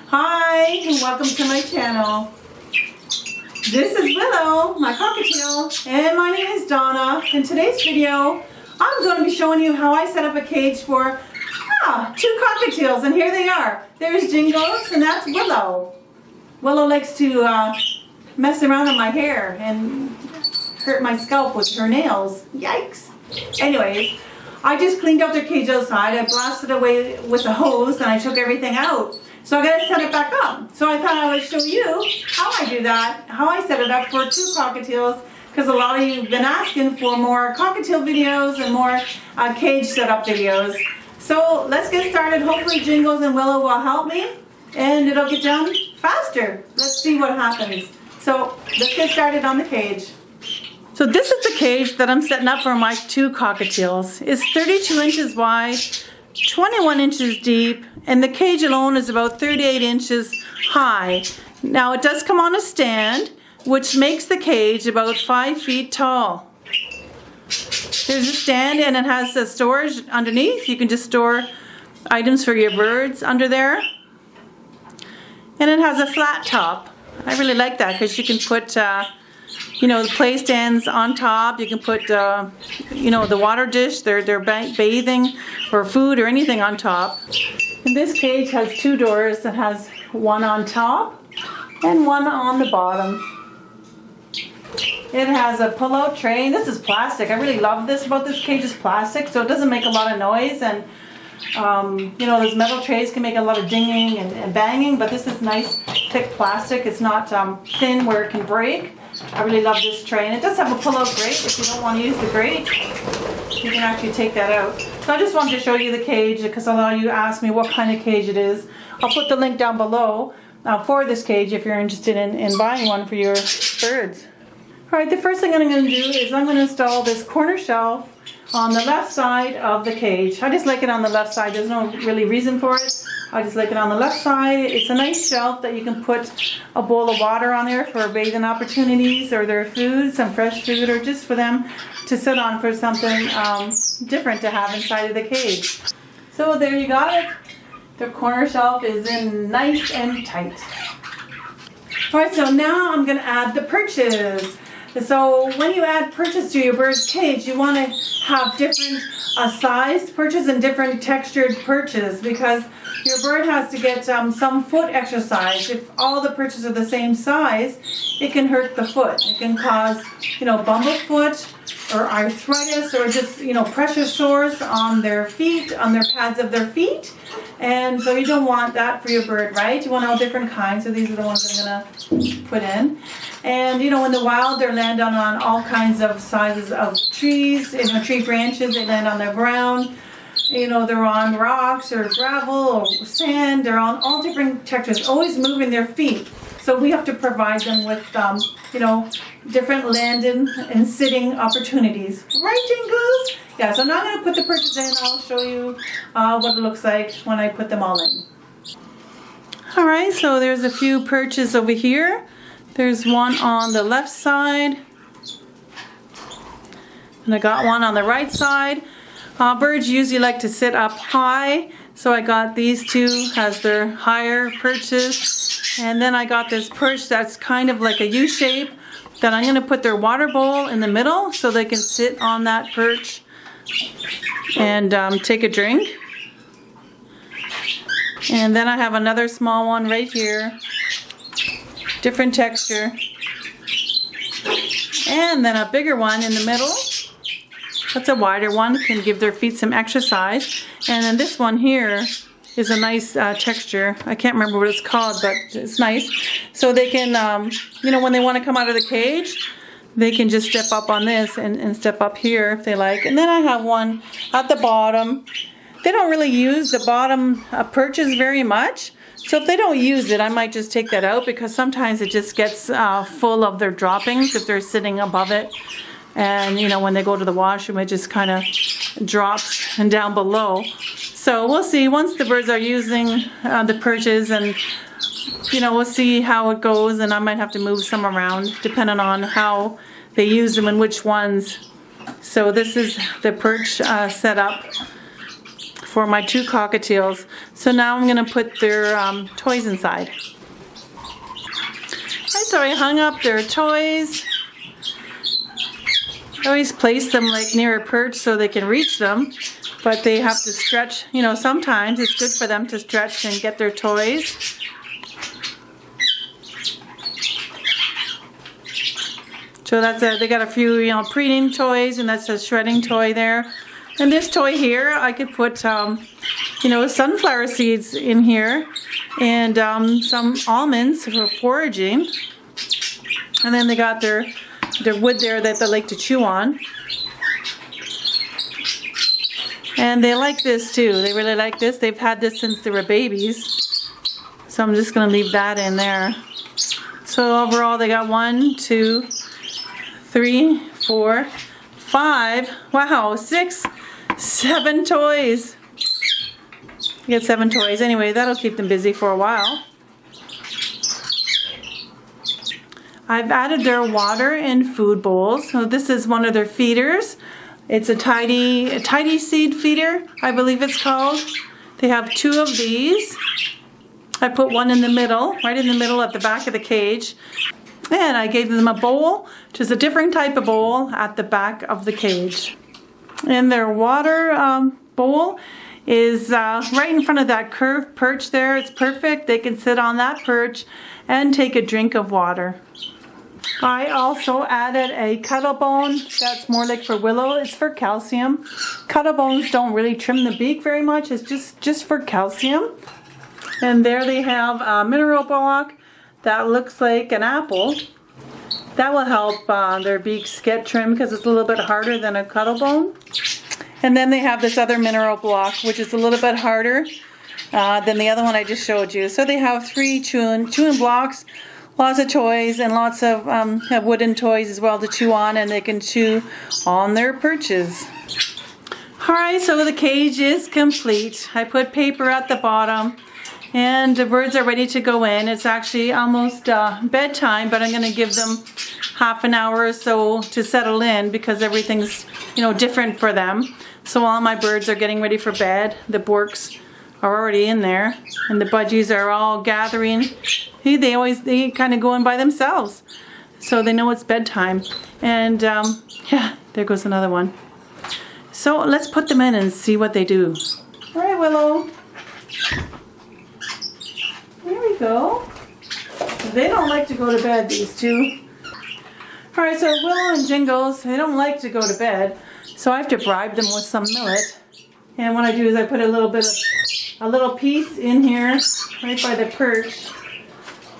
Hi, and welcome to my channel. This is Willow, my cockatiel, and my name is Donna. In today's video, I'm going to be showing you how I set up a cage for two cockatiels, and here they are. There's Jingles, and that's Willow. Willow likes to mess around in my hair and hurt my scalp with her nails. Yikes. Anyways, I just cleaned out their cage outside. I blasted away with a hose and I took everything out. So I gotta set it back up. So I thought I would show you how I do that, how I set it up for two cockatiels, because a lot of you have been asking for more cockatiel videos and more cage setup videos. So let's get started. Hopefully Jingles and Willow will help me and it'll get done faster. Let's see what happens. So let's get started on the cage. So this is the cage that I'm setting up for my two cockatiels. It's 32 inches wide, 21 inches deep, and the cage alone is about 38 inches high. Now it does come on a stand, which makes the cage about 5 feet tall. There's a stand and it has a storage underneath. You can just store items for your birds under there. And it has a flat top. I really like that because you can put the play stands on top. You can put, the water dish, they're bathing or food or anything on top. And this cage has two doors. It has one on top and one on the bottom. It has a pull-out tray. And this is plastic. I really love this about this cage. It's plastic, so it doesn't make a lot of noise. And those metal trays can make a lot of dinging and banging, but this is nice, thick plastic. It's not thin where it can break. I really love this tray, and it does have a pull-out grate. If you don't want to use the grate, you can actually take that out. So I just wanted to show you the cage because a lot of you asked me what kind of cage it is. I'll put the link down below for this cage if you're interested in buying one for your birds. Alright, the first thing I'm going to do is I'm going to install this corner shelf on the left side of the cage. I just like it on the left side. There's no really reason for it. I just like it on the left side. It's a nice shelf that you can put a bowl of water on there for bathing opportunities or their food, some fresh food, or just for them to sit on for something different to have inside of the cage. So there you got it. The corner shelf is in nice and tight. Alright, so now I'm going to add the perches. So when you add perches to your bird's cage, you want to have different sized perches and different textured perches because your bird has to get some foot exercise. If all the perches are the same size, it can hurt the foot. It can cause, bumblefoot or arthritis or just, pressure sores on their feet, on their pads of their feet. And so you don't want that for your bird, right? You want all different kinds. So these are the ones I'm going to put in. And, in the wild, they're landing on all kinds of sizes of trees, tree branches. They land on the ground. They're on rocks or gravel or sand. They're on all different textures, always moving their feet. So we have to provide them with, different landing and sitting opportunities. Right, Jingles? Yeah, so now I'm going to put the perches in. I'll show you what it looks like when I put them all in. All right, so there's a few perches over here. There's one on the left side. And I got one on the right side. Birds usually like to sit up high, so I got these two as their higher perches. And then I got this perch that's kind of like a U shape that I'm going to put their water bowl in the middle so they can sit on that perch and take a drink. And then I have another small one right here, different texture. And then a bigger one in the middle. That's a wider one, can give their feet some exercise. And then this one here is a nice texture. I can't remember what it's called, but it's nice. So they can, when they want to come out of the cage, they can just step up on this and step up here if they like. And then I have one at the bottom. They don't really use the bottom perches very much. So if they don't use it, I might just take that out because sometimes it just gets full of their droppings if they're sitting above it. And, when they go to the washroom, it just kind of drops and down below. So we'll see. Once the birds are using the perches and, we'll see how it goes. And I might have to move some around depending on how they use them and which ones. So this is the perch setup for my 2 cockatiels. So now I'm going to put their toys inside. So I hung up their toys. I always place them like near a perch so they can reach them, but they have to stretch. You know, sometimes it's good for them to stretch and get their toys. So that's they got a few, you know, preening toys, and that's a shredding toy there. And this toy here, I could put, you know, sunflower seeds in here, and some almonds for foraging. And then they got their wood there that they like to chew on. And they like this too. They really like this. They've had this since they were babies. So I'm just going to leave that in there. So overall they got 1, 2, 3, 4, 5, wow, 6, 7 toys. You get 7 toys. Anyway, that'll keep them busy for a while. I've added their water and food bowls. So this is one of their feeders. It's a tidy seed feeder, I believe it's called. They have 2 of these. I put one in the middle, right in the middle at the back of the cage. And I gave them a bowl, just a different type of bowl at the back of the cage. And their water bowl is right in front of that curved perch there. It's perfect. They can sit on that perch and take a drink of water. I also added a Cuttlebone. That's more like for Willow. It's for calcium. Cuttlebones don't really trim the beak very much. It's just for calcium. And there they have a mineral block that looks like an apple. That will help their beaks get trimmed because it's a little bit harder than a Cuttlebone. And then they have this other mineral block, which is a little bit harder than the other one I just showed you. So they have 3 chewing blocks, lots of toys, and lots of wooden toys as well to chew on, and they can chew on their perches. Alright, so the cage is complete. I put paper at the bottom, and the birds are ready to go in. It's actually almost bedtime, but I'm going to give them half an hour or so to settle in because everything's, you know, different for them. So all my birds are getting ready for bed. The borks are already in there, and the budgies are all gathering. They kind of go in by themselves, so they know it's bedtime. And yeah, there goes another one. So let's put them in and see what they do. All right, Willow. There we go. They don't like to go to bed, these 2. All right, so Willow and Jingles, they don't like to go to bed, so I have to bribe them with some millet. And what I do is I put a little piece in here, right by the perch,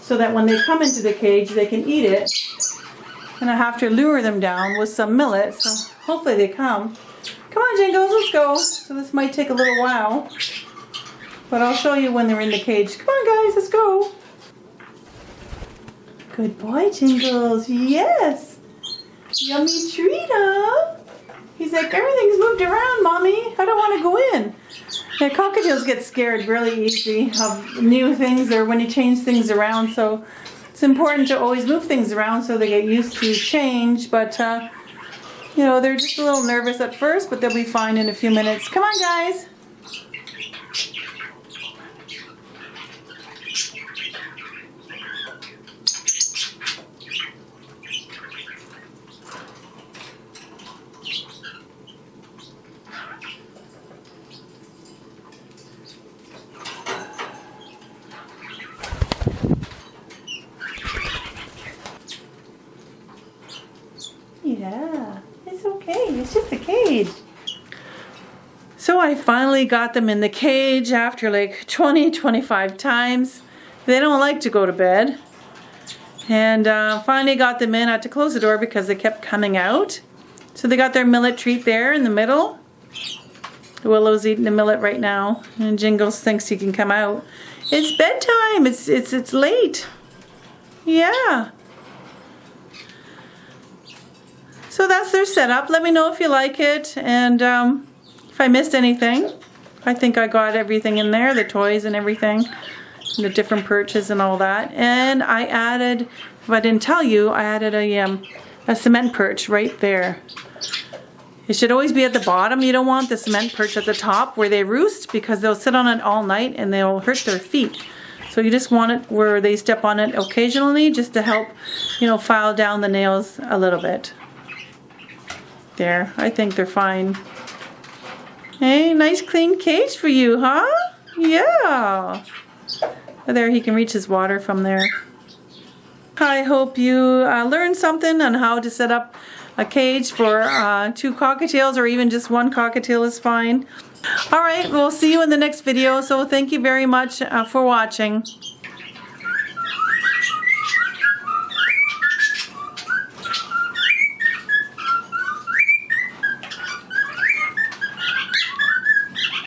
so that when they come into the cage, they can eat it. And I have to lure them down with some millet, so hopefully they come. Come on, Jingles, let's go. So this might take a little while, but I'll show you when they're in the cage. Come on, guys, let's go. Good boy, Jingles. Yes. Yummy treat, huh? He's like, everything's moved around, Mommy. I don't want to go in. Yeah, cockatiels get scared really easy of new things or when you change things around. So it's important to always move things around so they get used to change. But, you know, they're just a little nervous at first, but they'll be fine in a few minutes. Come on, guys. Yeah, it's okay. It's just a cage. So I finally got them in the cage after like 20-25 times. They don't like to go to bed. And finally got them in. I had to close the door because they kept coming out. So they got their millet treat there in the middle. Willow's eating the millet right now, and Jingles thinks he can come out. It's bedtime. It's late. Yeah. So that's their setup. Let me know if you like it, and if I missed anything. I think I got everything in there, the toys and everything, and the different perches and all that. And I added, if I didn't tell you, I added a cement perch right there. It should always be at the bottom. You don't want the cement perch at the top where they roost, because they'll sit on it all night and they'll hurt their feet. So you just want it where they step on it occasionally, just to help, you know, file down the nails a little bit. There, I think they're fine. Hey, nice clean cage for you, huh? Yeah. There, he can reach his water from there. I hope you learned something on how to set up a cage for 2 cockatiels, or even just 1 cockatiel is fine. Alright, we'll see you in the next video. So thank you very much for watching.